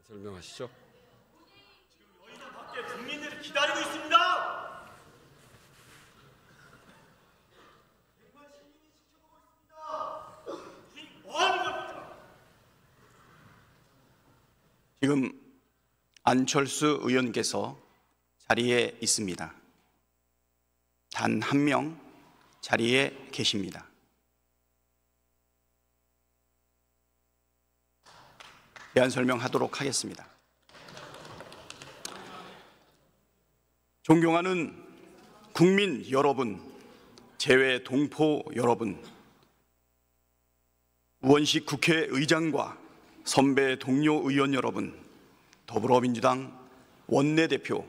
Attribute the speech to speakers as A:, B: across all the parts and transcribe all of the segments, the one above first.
A: 설명하시죠.
B: 지금 여의도 밖에 국민들이 기다리고 있습니다. 백만 시민이 지켜보고 있습니다. 우리 뭐 하는 겁니까?
C: 지금 안철수 의원께서 자리에 있습니다. 단 한 명 자리에 계십니다. 대안 설명하도록 하겠습니다. 존경하는 국민 여러분, 재외 동포 여러분, 우원식 국회의장과 선배 동료 의원 여러분, 더불어민주당 원내대표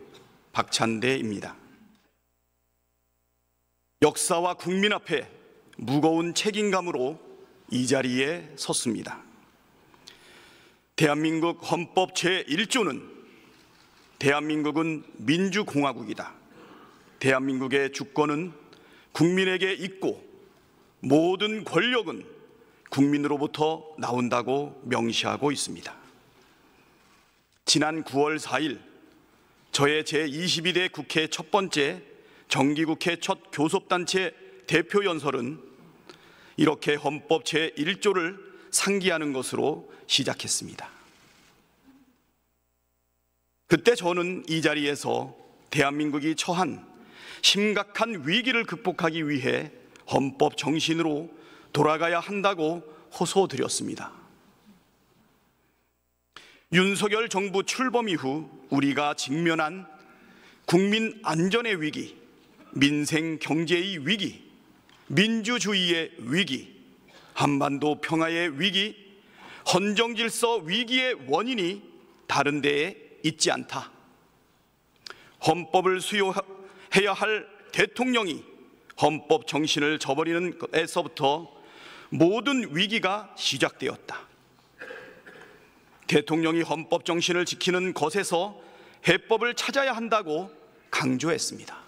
C: 박찬대입니다. 역사와 국민 앞에 무거운 책임감으로 이 자리에 섰습니다. 대한민국 헌법 제1조는 대한민국은 민주공화국이다. 대한민국의 주권은 국민에게 있고 모든 권력은 국민으로부터 나온다고 명시하고 있습니다. 지난 9월 4일 저의 제22대 국회 첫 번째 정기국회 첫 교섭단체 대표연설은 이렇게 헌법 제1조를 상기하는 것으로 시작했습니다. 그때 저는 이 자리에서 대한민국이 처한 심각한 위기를 극복하기 위해 헌법 정신으로 돌아가야 한다고 호소드렸습니다. 윤석열 정부 출범 이후 우리가 직면한 국민 안전의 위기, 민생 경제의 위기, 민주주의의 위기, 한반도 평화의 위기, 헌정질서 위기의 원인이 다른 데에 있지 않다. 헌법을 수호해야 할 대통령이 헌법 정신을 저버리는 것에서부터 모든 위기가 시작되었다. 대통령이 헌법 정신을 지키는 것에서 해법을 찾아야 한다고 강조했습니다.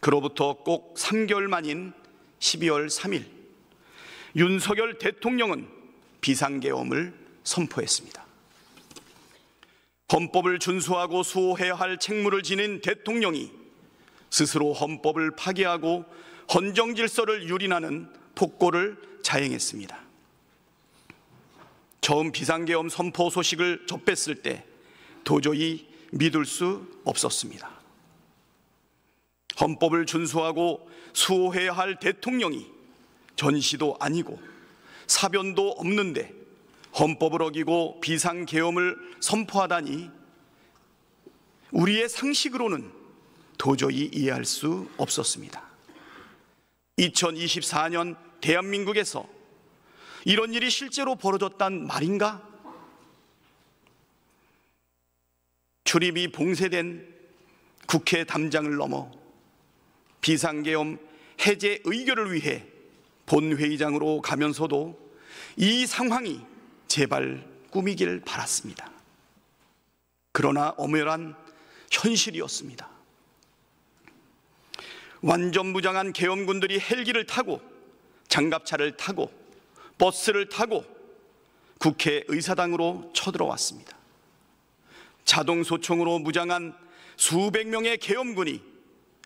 C: 그로부터 꼭 3개월 만인 12월 3일 윤석열 대통령은 비상계엄을 선포했습니다. 헌법을 준수하고 수호해야 할 책무를 지닌 대통령이 스스로 헌법을 파괴하고 헌정질서를 유린하는 폭거를 자행했습니다. 처음 비상계엄 선포 소식을 접했을 때 도저히 믿을 수 없었습니다. 헌법을 준수하고 수호해야 할 대통령이 전시도 아니고 사변도 없는데 헌법을 어기고 비상계엄을 선포하다니 우리의 상식으로는 도저히 이해할 수 없었습니다. 2024년 대한민국에서 이런 일이 실제로 벌어졌단 말인가? 출입이 봉쇄된 국회 담장을 넘어 비상계엄 해제 의결을 위해 본회의장으로 가면서도 이 상황이 제발 꿈이길 바랐습니다. 그러나 엄연한 현실이었습니다. 완전무장한 계엄군들이 헬기를 타고 장갑차를 타고 버스를 타고 국회의사당으로 쳐들어왔습니다. 자동소총으로 무장한 수백 명의 계엄군이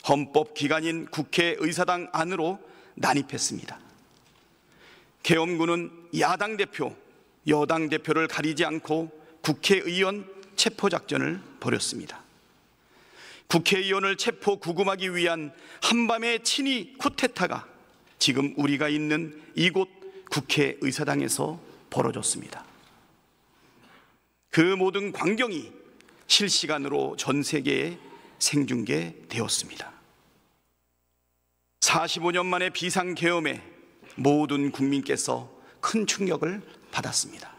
C: 헌법기관인 국회의사당 안으로 난입했습니다. 계엄군은 야당 대표, 여당 대표를 가리지 않고 국회의원 체포작전을 벌였습니다. 국회의원을 체포 구금하기 위한 한밤의 친위 쿠데타가 지금 우리가 있는 이곳 국회의사당에서 벌어졌습니다. 그 모든 광경이 실시간으로 전 세계에 생중계되었습니다. 45년 만에 비상계엄에 모든 국민께서 큰 충격을 받았습니다.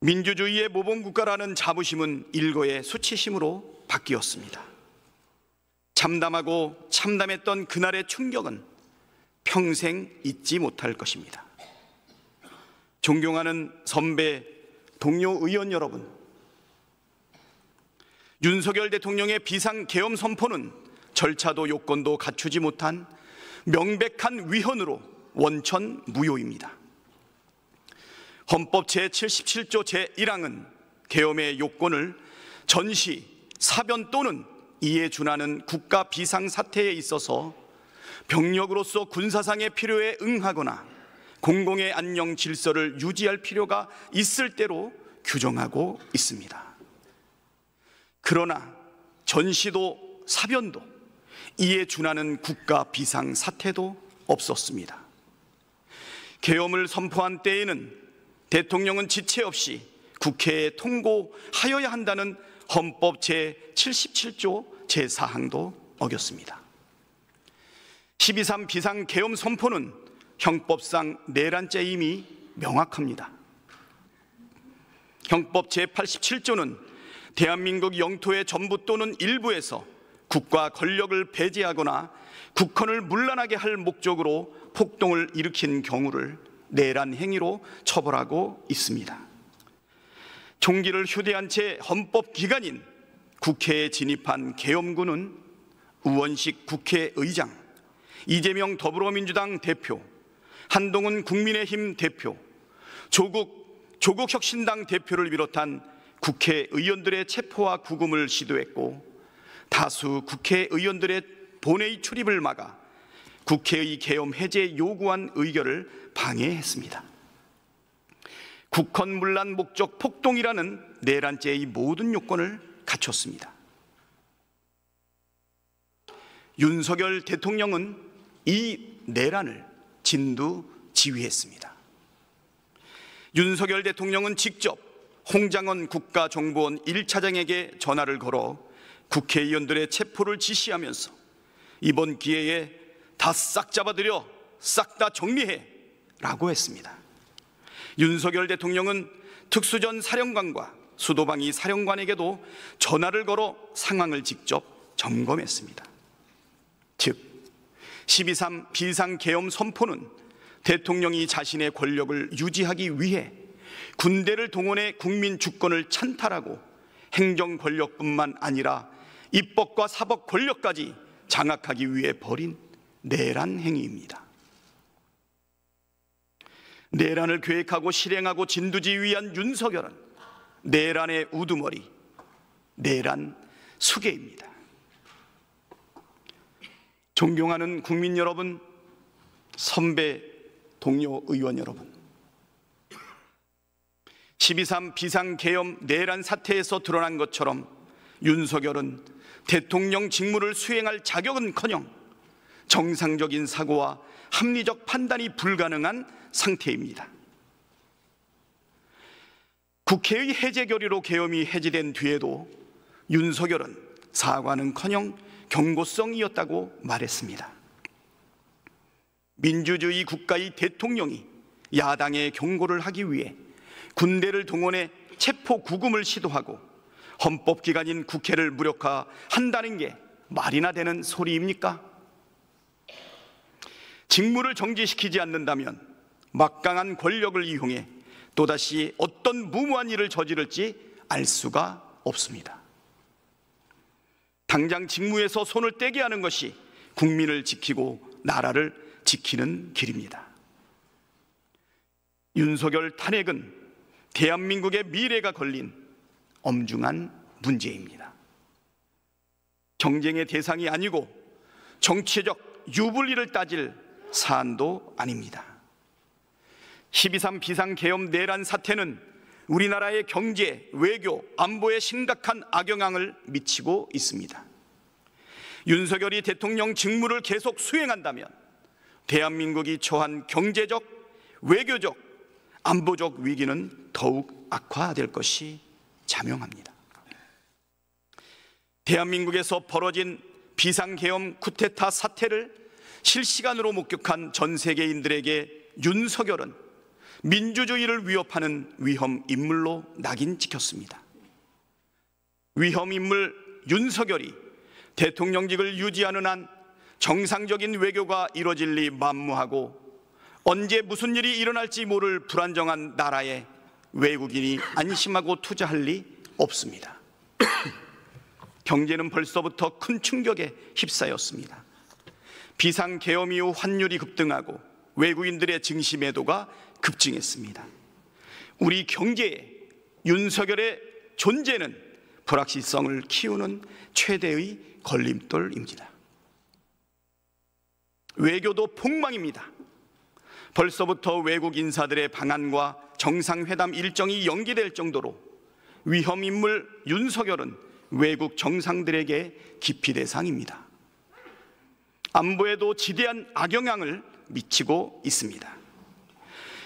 C: 민주주의의 모범국가라는 자부심은 일거의 수치심으로 바뀌었습니다. 참담하고 참담했던 그날의 충격은 평생 잊지 못할 것입니다. 존경하는 선배 동료 의원 여러분, 윤석열 대통령의 비상계엄 선포는 절차도 요건도 갖추지 못한 명백한 위헌으로 원천 무효입니다. 헌법 제77조 제1항은 계엄의 요건을 전시, 사변 또는 이에 준하는 국가 비상사태에 있어서 병력으로서 군사상의 필요에 응하거나 공공의 안녕 질서를 유지할 필요가 있을 때로 규정하고 있습니다. 그러나 전시도 사변도 이에 준하는 국가 비상사태도 없었습니다. 계엄을 선포한 때에는 대통령은 지체 없이 국회에 통고하여야 한다는 헌법 제77조 제4항도 어겼습니다. 12.3 비상계엄 선포는 형법상 내란죄임이 명확합니다. 형법 제87조는 대한민국 영토의 전부 또는 일부에서 국가 권력을 배제하거나 국헌을 문란하게 할 목적으로 폭동을 일으킨 경우를 내란 행위로 처벌하고 있습니다. 총기를 휴대한 채 헌법 기관인 국회에 진입한 계엄군은 우원식 국회의장, 이재명 더불어민주당 대표, 한동훈 국민의힘 대표, 조국 혁신당 대표를 비롯한 국회의원들의 체포와 구금을 시도했고, 다수 국회의원들의 본회의 출입을 막아 국회의 계엄 해제 요구안 의결을 방해했습니다. 국헌 문란 목적 폭동이라는 내란죄의 모든 요건을 갖췄습니다. 윤석열 대통령은 이 내란을 진두지휘했습니다. 윤석열 대통령은 직접 홍장원 국가정보원 1차장에게 전화를 걸어 국회의원들의 체포를 지시하면서 이번 기회에 다 싹 잡아들여 싹 다 정리해 라고 했습니다. 윤석열 대통령은 특수전 사령관과 수도방위 사령관에게도 전화를 걸어 상황을 직접 점검했습니다. 즉 12.3 비상계엄 선포는 대통령이 자신의 권력을 유지하기 위해 군대를 동원해 국민 주권을 찬탈하고 행정 권력뿐만 아니라 입법과 사법 권력까지 장악하기 위해 벌인 내란 행위입니다. 내란을 계획하고 실행하고 진두지휘한 윤석열은 내란의 우두머리, 내란 수괴입니다. 존경하는 국민 여러분, 선배 동료 의원 여러분, 12.3 비상계엄 내란 사태에서 드러난 것처럼 윤석열은 대통령 직무를 수행할 자격은커녕 정상적인 사고와 합리적 판단이 불가능한 상태입니다. 국회의 해제 결의로 계엄이 해제된 뒤에도 윤석열은 사과는커녕 경고성이었다고 말했습니다. 민주주의 국가의 대통령이 야당의 경고를 하기 위해 군대를 동원해 체포 구금을 시도하고 헌법기관인 국회를 무력화한다는 게 말이나 되는 소리입니까? 직무를 정지시키지 않는다면 막강한 권력을 이용해 또다시 어떤 무모한 일을 저지를지 알 수가 없습니다. 당장 직무에서 손을 떼게 하는 것이 국민을 지키고 나라를 지키는 길입니다. 윤석열 탄핵은 대한민국의 미래가 걸린 엄중한 문제입니다. 경쟁의 대상이 아니고 정치적 유불리를 따질 사안도 아닙니다. 12.3 비상계엄 내란 사태는 우리나라의 경제, 외교, 안보에 심각한 악영향을 미치고 있습니다. 윤석열이 대통령 직무를 계속 수행한다면 대한민국이 처한 경제적, 외교적, 안보적 위기는 더욱 악화될 것이 자명합니다. 대한민국에서 벌어진 비상계엄 쿠데타 사태를 실시간으로 목격한 전 세계인들에게 윤석열은 민주주의를 위협하는 위험 인물로 낙인 찍혔습니다. 위험 인물 윤석열이 대통령직을 유지하는 한 정상적인 외교가 이뤄질 리 만무하고 언제 무슨 일이 일어날지 모를 불안정한 나라에 외국인이 안심하고 투자할 리 없습니다. 경제는 벌써부터 큰 충격에 휩싸였습니다. 비상계엄 이후 환율이 급등하고 외국인들의 증시 매도가 급증했습니다. 우리 경제에 윤석열의 존재는 불확실성을 키우는 최대의 걸림돌입니다. 외교도 폭망입니다. 벌써부터 외국 인사들의 방한과 정상회담 일정이 연기될 정도로 위험인물 윤석열은 외국 정상들에게 기피 대상입니다. 안보에도 지대한 악영향을 미치고 있습니다.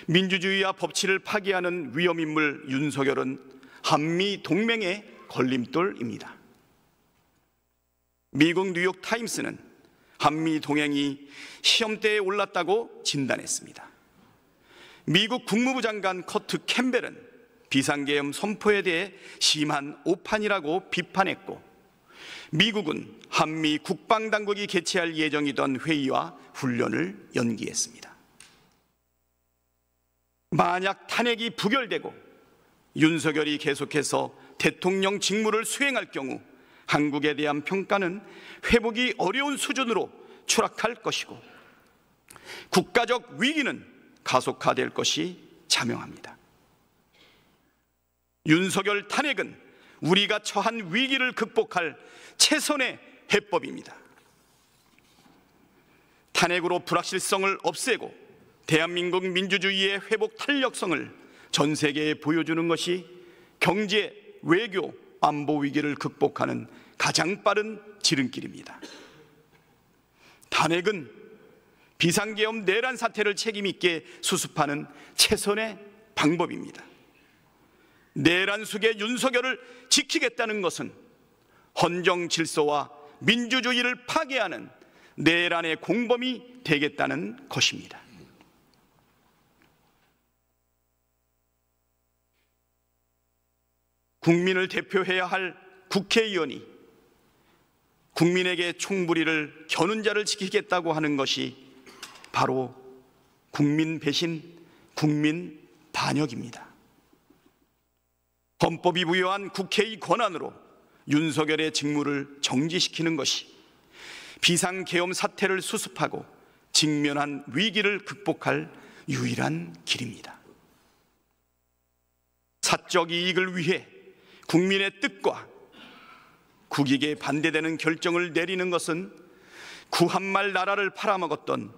C: 민주주의와 법치를 파괴하는 위험인물 윤석열은 한미 동맹의 걸림돌입니다. 미국 뉴욕 타임스는 한미 동맹이 시험대에 올랐다고 진단했습니다. 미국 국무부 장관 커트 캠벨은 비상계엄 선포에 대해 심한 오판이라고 비판했고, 미국은 한미 국방당국이 개최할 예정이던 회의와 훈련을 연기했습니다. 만약 탄핵이 부결되고 윤석열이 계속해서 대통령 직무를 수행할 경우 한국에 대한 평가는 회복이 어려운 수준으로 추락할 것이고 국가적 위기는 가속화될 것이 자명합니다. 윤석열 탄핵은 우리가 처한 위기를 극복할 최선의 해법입니다. 탄핵으로 불확실성을 없애고 대한민국 민주주의의 회복 탄력성을 전 세계에 보여주는 것이 경제, 외교, 안보 위기를 극복하는 가장 빠른 지름길입니다. 탄핵은 비상계엄 내란 사태를 책임 있게 수습하는 최선의 방법입니다. 내란 속의 윤석열을 지키겠다는 것은 헌정 질서와 민주주의를 파괴하는 내란의 공범이 되겠다는 것입니다. 국민을 대표해야 할 국회의원이 국민에게 총부리를 겨눈 자를 지키겠다고 하는 것이 바로 국민 배신, 국민 반역입니다. 헌법이 부여한 국회의 권한으로 윤석열의 직무를 정지시키는 것이 비상계엄 사태를 수습하고 직면한 위기를 극복할 유일한 길입니다. 사적 이익을 위해 국민의 뜻과 국익에 반대되는 결정을 내리는 것은 구한말 나라를 팔아먹었던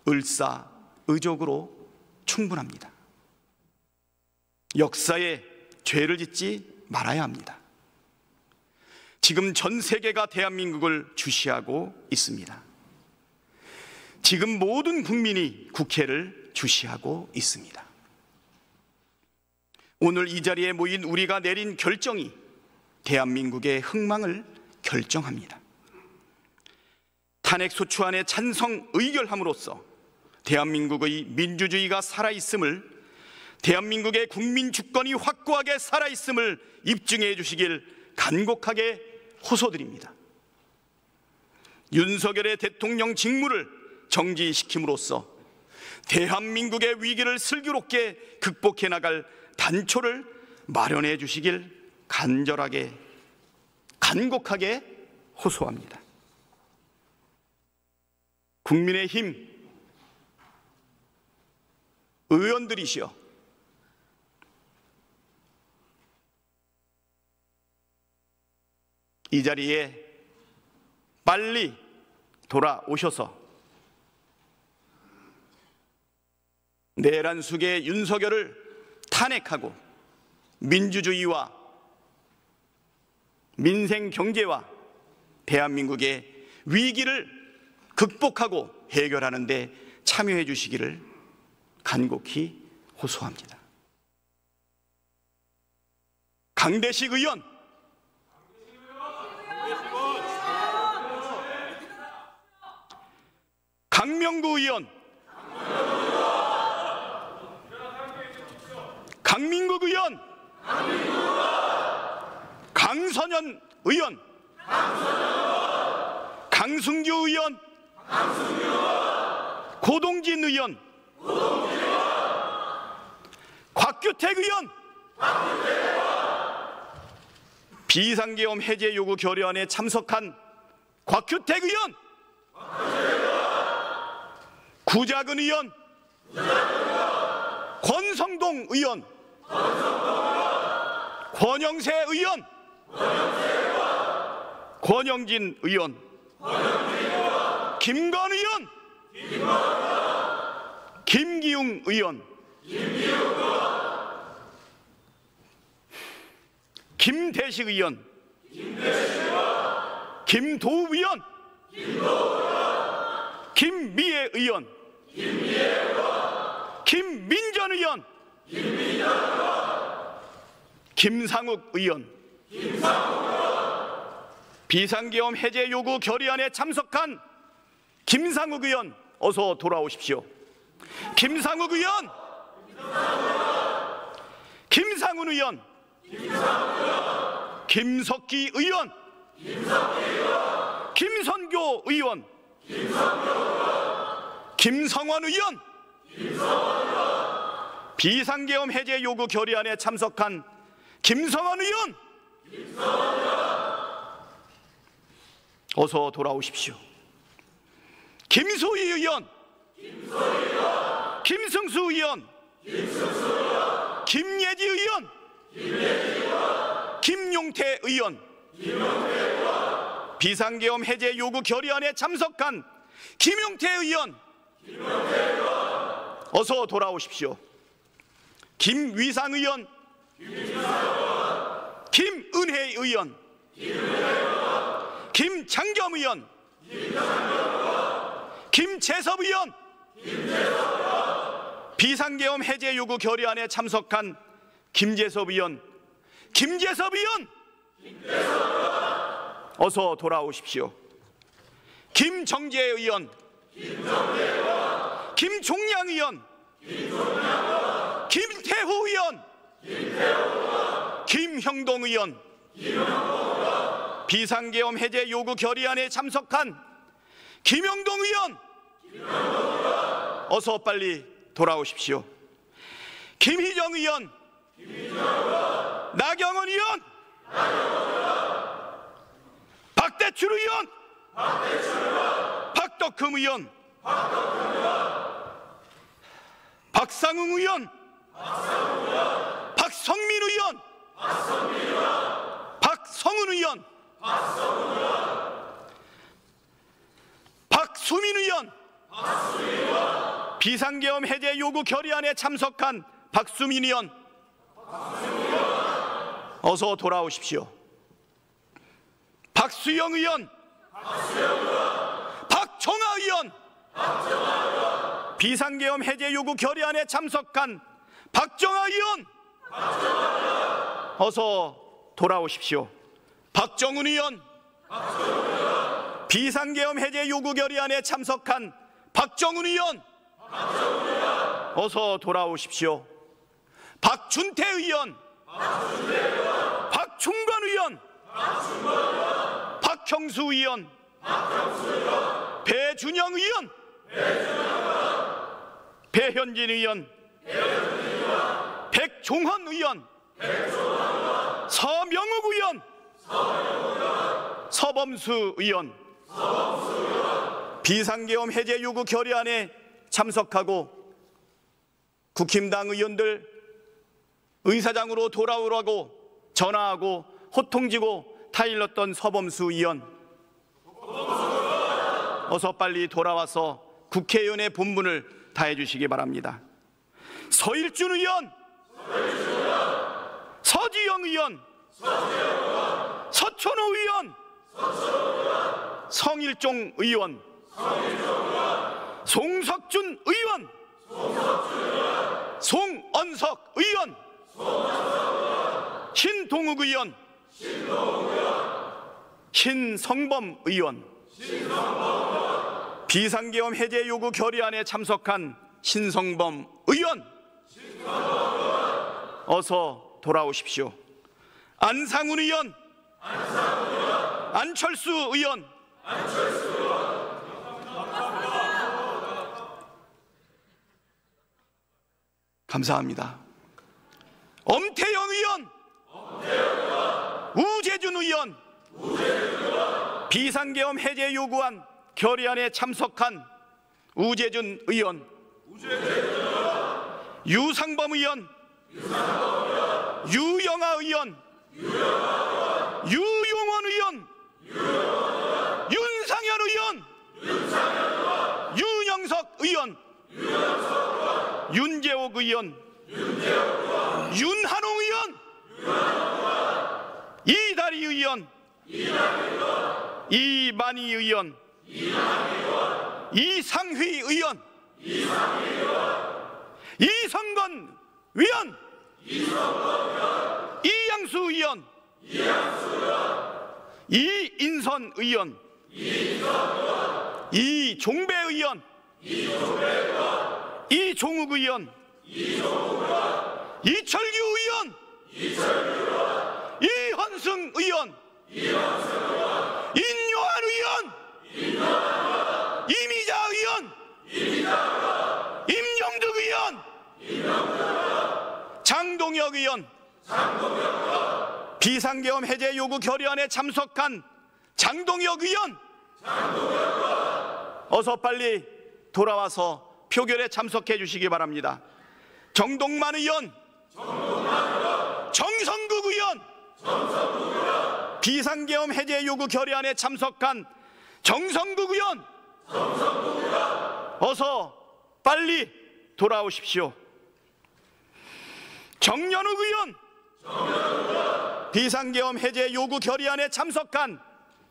C: 을사의족으로 충분합니다. 역사에 죄를 짓지 말아야 합니다. 지금 전 세계가 대한민국을 주시하고 있습니다. 지금 모든 국민이 국회를 주시하고 있습니다. 오늘 이 자리에 모인 우리가 내린 결정이 대한민국의 흥망을 결정합니다. 탄핵 소추안에 찬성 의결함으로써 대한민국의 민주주의가 살아있음을, 대한민국의 국민 주권이 확고하게 살아있음을 입증해 주시길 간곡하게 호소드립니다. 윤석열의 대통령 직무를 정지시킴으로써 대한민국의 위기를 슬기롭게 극복해 나갈 단초를 마련해 주시길 간절하게, 간곡하게 호소합니다. 국민의힘 의원들이시여, 이 자리에 빨리 돌아오셔서 내란 속의 윤석열을 탄핵하고 민주주의와 민생 경제와 대한민국의 위기를 극복하고 해결하는 데 참여해 주시기를 간곡히 호소합니다. 강대식 의원, 강명구 의원, 강민국 의원, 강선현 의원, 강승규 의원, 고동진 의원, 곽규택 의원, 비상계엄 해제 요구 결의안에 참석한 곽규택 의원, 구자근 의원, 권성동 의원, 권영세 의원, 권영진 의원, 김건 의원, 김기웅 의원, 김대식 의원, 김도우 의원, 김미애 의원, 김민전 의원, 김상욱 의원, 비상계엄 해제 요구 결의안에 참석한 김상욱 의원, 어서 돌아오십시오. 김상욱 의원, 김상훈 의원, 김석기 의원, 김선교 의원, 김성원 의원, 비상계엄 해제 요구 결의안에 참석한 김성원 의원, 어서 돌아오십시오. 김소희 의원, 김승수 의원, 김예지 의원, 김용태 의원, 비상계엄 해제 요구 결의안에 참석한 김용태 의원, 어서 돌아오십시오. 김위상 의원, 김은혜 의원, 김장겸 의원, 김재섭 의원, 비상계엄 해제 요구 결의안에 참석한 김재섭 의원, 김재섭 의원, 어서 돌아오십시오. 김정재 의원, 김종양 의원, 김태후 의원, 김형동 의원, 비상계엄 해제 요구 결의안에 참석한 김형동 의원, 어서 빨리 돌아오십시오. 김희정 의원, 나경원 의원, 박대출 의원, 박덕흠 의원, 박상웅 의원, 박성민 의원, 박성훈 의원, 박수민 의원, 비상계엄 해제 요구 결의안에 참석한 박수민 의원, 어서 돌아오십시오. 박수영 의원, 박정아 의원, 비상계엄 해제 요구 결의안에 참석한 박정아 의원, 어서 돌아오십시오. 박정훈 의원, 비상계엄 해제 요구 결의안에 참석한 박정훈 의원, 어서 돌아오십시오. 박준태 의원, 박충건 의원, 박형수 의원, 배준영 의원, 배현진 의원, 백종헌 의원, 서명욱 의원, 서범수 의원, 비상계엄 해제 요구 결의안에 참석하고 국힘당 의원들 의사장으로 돌아오라고 전화하고 호통지고 타일렀던 서범수 의원, 어서 빨리 돌아와서 국회의원의 본분을 다해 주시기 바랍니다. 서일준 의원, 서지영 의원, 서천호 의원, 성일종 의원, 송석준 의원, 송언석 의원, 신동욱 의원, 신성범 의원, 비상계엄 해제 요구 결의안에 참석한 신성범 의원, 어서 돌아오십시오. 안상훈 의원, 안철수 의원, 감사합니다. 엄태영 의원, 우재준 의원, 비상계엄 해제 요구안 결의안에 참석한 우재준 의원, 유상범 의원, 유영아 의원, 유용원 의원, 윤상현 의원, 윤영석 의원, 윤재옥 의원, 윤한홍 의원, 이다리 의원, 이만희 의원, 이상휘 의원, 이성건 의원, 이양수 의원, 이인선 의원, 이종배 의원, 이종욱 의원, 이철규 의원, 이헌승 의원, 인요한 의원, 이미자 의원, 임영득 의원, 장동혁 의원, 비상계엄 해제 요구 결의안에 참석한 장동혁 의원, 어서 빨리 돌아와서 표결에 참석해 주시기 바랍니다. 정동만 의원, 정성국 의원, 비상계엄 해제 요구 결의안에 참석한 정성국 의원, 어서 빨리 돌아오십시오. 정연욱 의원, 비상계엄 해제 요구 결의안에 참석한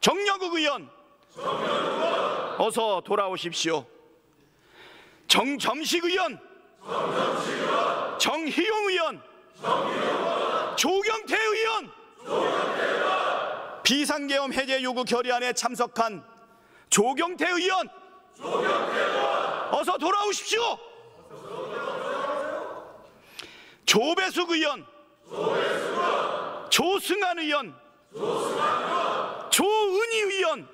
C: 정여국 의원, 어서 돌아오십시오. 정점식 의원, 정희용 의원, 조경태 의원, 비상계엄 해제 요구 결의안에 참석한 조경태 의원, 어서 돌아오십시오. 조배숙 의원, 조승환 의원, 조은희 의원,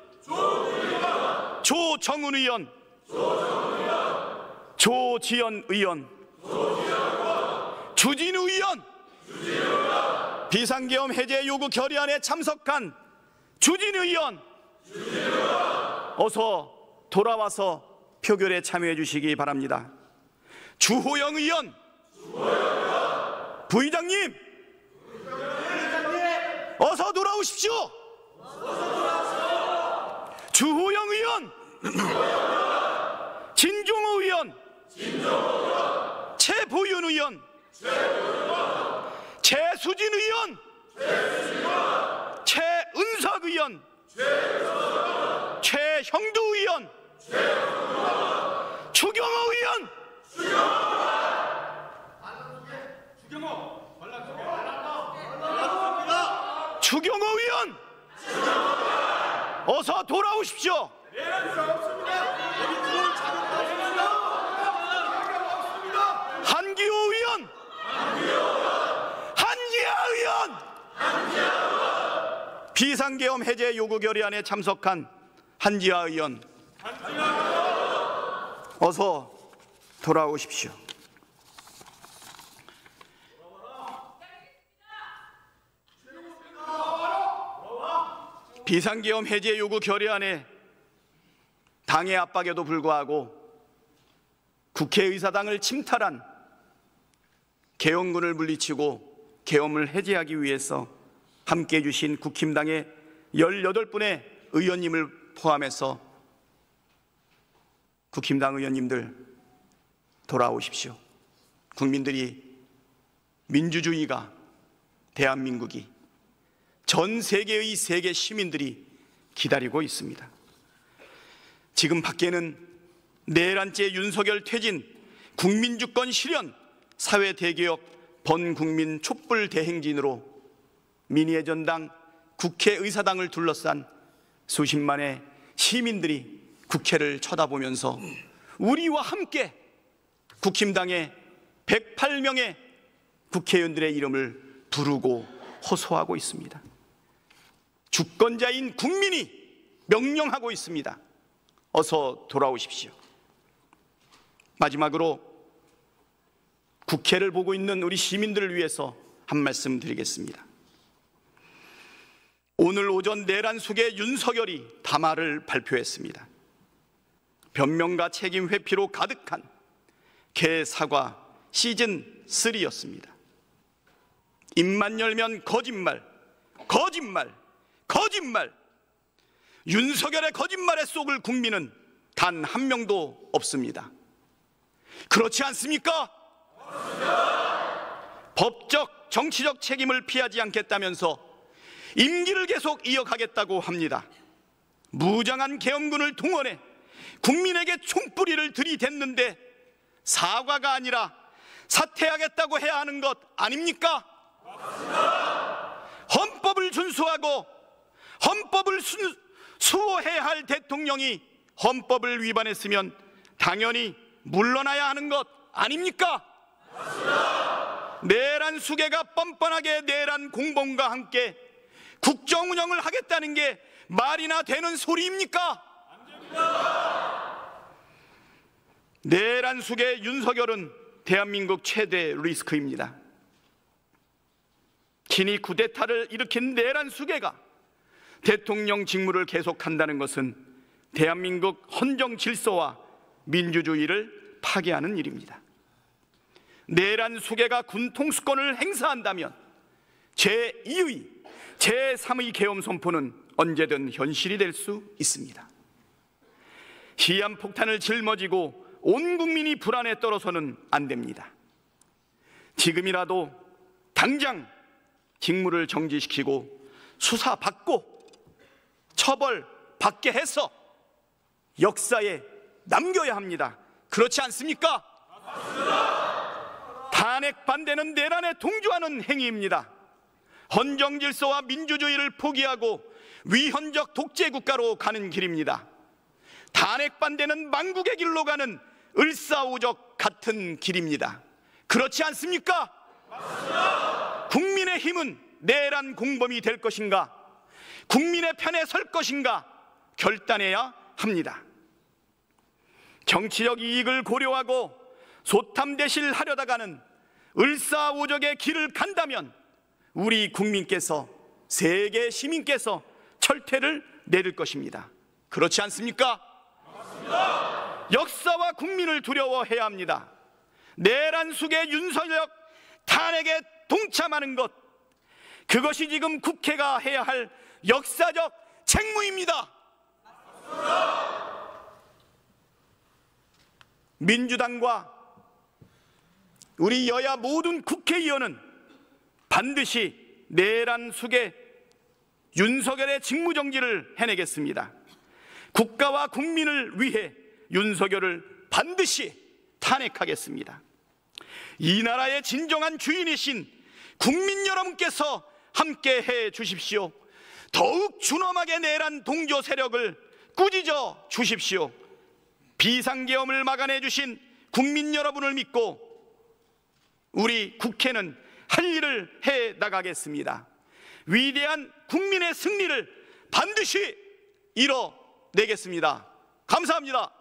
C: 조정훈 의원, 조지연 의원, 주진우 의원, 비상계엄 해제 요구 결의안에 참석한 주진우 의원, 어서 돌아와서 표결에 참여해 주시기 바랍니다. 주호영 의원, 부의장님, 어서 돌아오십시오. 주호영 의원, 진종호 의원, 최보윤 의원, 최수진 의원, 최은석 의원, 최형두 의원, 추경호 의원, 추경호 의원, 어서 돌아오십시오. 한기호 의원, 한지아 의원, 비상계엄 해제 요구 결의안에 참석한 한지아 의원, 어서 돌아오십시오. 비상계엄 해제 요구 결의안에 당의 압박에도 불구하고 국회의사당을 침탈한 계엄군을 물리치고 계엄을 해제하기 위해서 함께해 주신 국힘당의 18분의 의원님을 포함해서 국힘당 의원님들 돌아오십시오. 국민들이 민주주의가, 대한민국이, 전 세계의 세계 시민들이 기다리고 있습니다. 지금 밖에는 내란죄 윤석열 퇴진, 국민주권 실현, 사회대개혁, 번국민 촛불 대행진으로 민의의 전당, 국회의사당을 둘러싼 수십만의 시민들이 국회를 쳐다보면서 우리와 함께 국힘당의 108명의 국회의원들의 이름을 부르고 호소하고 있습니다. 주권자인 국민이 명령하고 있습니다. 어서 돌아오십시오. 마지막으로 국회를 보고 있는 우리 시민들을 위해서 한 말씀 드리겠습니다. 오늘 오전 내란 속에 윤석열이 담화를 발표했습니다. 변명과 책임 회피로 가득한 개사과 시즌3였습니다. 입만 열면 거짓말, 거짓말, 거짓말. 윤석열의 거짓말에 속을 국민은 단 한 명도 없습니다. 그렇지 않습니까? 법적, 정치적 책임을 피하지 않겠다면서 임기를 계속 이어가겠다고 합니다. 무장한 계엄군을 동원해 국민에게 총뿌리를 들이댔는데 사과가 아니라 사퇴하겠다고 해야 하는 것 아닙니까? 헌법을 준수하고 헌법을 수호해야 할 대통령이 헌법을 위반했으면 당연히 물러나야 하는 것 아닙니까? 내란 수계가 뻔뻔하게 내란 공범과 함께 국정 운영을 하겠다는 게 말이나 되는 소리입니까? 내란 수계 윤석열은 대한민국 최대 리스크입니다. 친이 쿠데타를 일으킨 내란 수계가 대통령 직무를 계속한다는 것은 대한민국 헌정 질서와 민주주의를 파괴하는 일입니다. 내란 수계가 군 통수권을 행사한다면 제2의, 제3의 계엄 선포는 언제든 현실이 될 수 있습니다. 시한폭탄을 짊어지고 온 국민이 불안에 떨어서는 안 됩니다. 지금이라도 당장 직무를 정지시키고 수사받고 처벌받게 해서 역사에 남겨야 합니다. 그렇지 않습니까? 탄핵 반대는 내란에 동조하는 행위입니다. 헌정질서와 민주주의를 포기하고 위헌적 독재국가로 가는 길입니다. 탄핵 반대는 망국의 길로 가는 을사오적 같은 길입니다. 그렇지 않습니까? 국민의 힘은 내란 공범이 될 것인가, 국민의 편에 설 것인가 결단해야 합니다. 정치적 이익을 고려하고 소탐대실하려다가는 을사오적의 길을 간다면 우리 국민께서, 세계 시민께서 철퇴를 내릴 것입니다. 그렇지 않습니까? 맞습니다. 역사와 국민을 두려워해야 합니다. 내란 수계 윤석열 탄핵에 동참하는 것, 그것이 지금 국회가 해야 할 역사적 책무입니다. 민주당과 우리 여야 모든 국회의원은 반드시 내란 수계 윤석열의 직무정지를 해내겠습니다. 국가와 국민을 위해 윤석열을 반드시 탄핵하겠습니다. 이 나라의 진정한 주인이신 국민 여러분께서 함께 해 주십시오. 더욱 준엄하게 내란 동조 세력을 꾸짖어 주십시오. 비상계엄을 막아내 주신 국민 여러분을 믿고 우리 국회는 할 일을 해 나가겠습니다. 위대한 국민의 승리를 반드시 이뤄내겠습니다. 감사합니다.